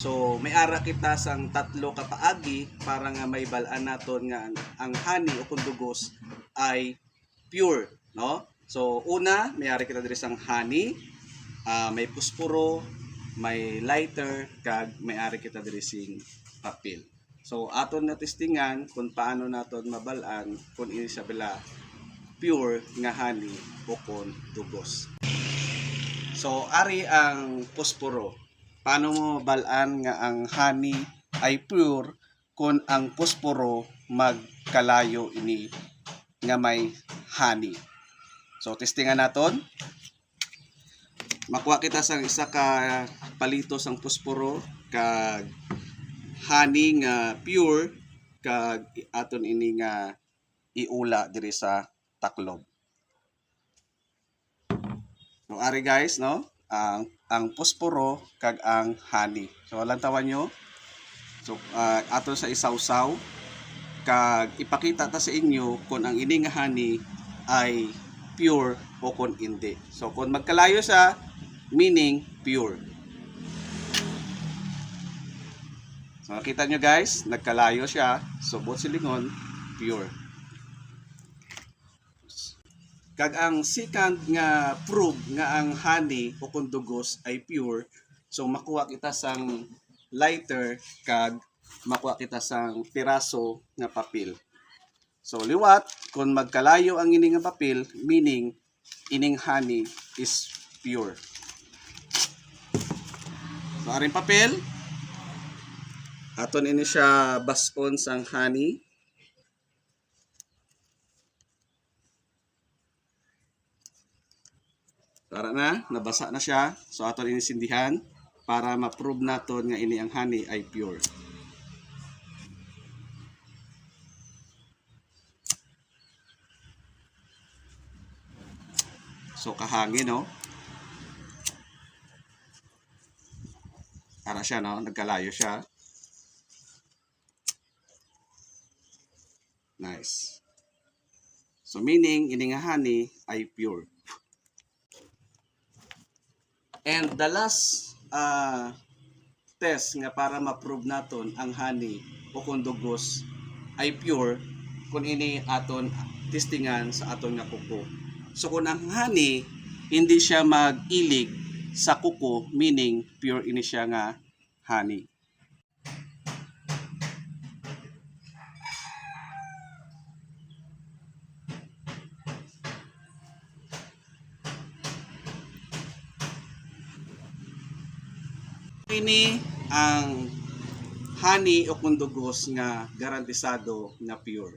So may ara kita sang tatlo ka paagi para nga may balaan naton nga ang honey o kundugos ay pure, no? So una, may ara kita diri sang honey, may pusporo, may lighter, kag may ari kita diri sing papel. So aton na testingan kung paano naton mabalaan kung ini siya bala pure nga honey o kon dugos. So ari ang pusporo. Paano mo balaan nga ang honey ay pure kung ang pusporo magkalayo ini nga may honey. So testingan naton. Makuha kita sang isa ka palito sang pusporo kag honey nga pure kag aton ini nga iula diri sa taklob. So ari guys, no? Ang pusporo kag ang honey. So lantawan nyo. So aton sa isawsaw kag ipakita ta sa inyo kung ang ini nga honey ay pure o kung hindi. So kung magkalayo sa meaning pure. So nakita nyo guys, nagkalayo siya. So buot silingon, pure. Kag ang second nga proof nga ang honey o kung dugos ay pure, so makuha kita sang lighter kag makuha kita sang piraso nga papel. So liwat, kung magkalayo ang ining nga papel, meaning ining honey is pure. So aring papel, aton ini siya bason sang honey. Tara na, nabasa na siya. So aton inisindihan para ma-prove naton nga ini ang honey ay pure. So kahangin, no? Para siya, no? Nagkalayo siya. Nice. So meaning ini nga honey ay pure. And the last test nga para ma-prove naton ang honey o kung dugos ay pure kung ini aton testingan sa aton nga kuko. So kung ang honey hindi siya mag-ilig sa kuko, meaning pure ini siya nga honey. Ini ang honey o kundugos nga garantisado nga pure.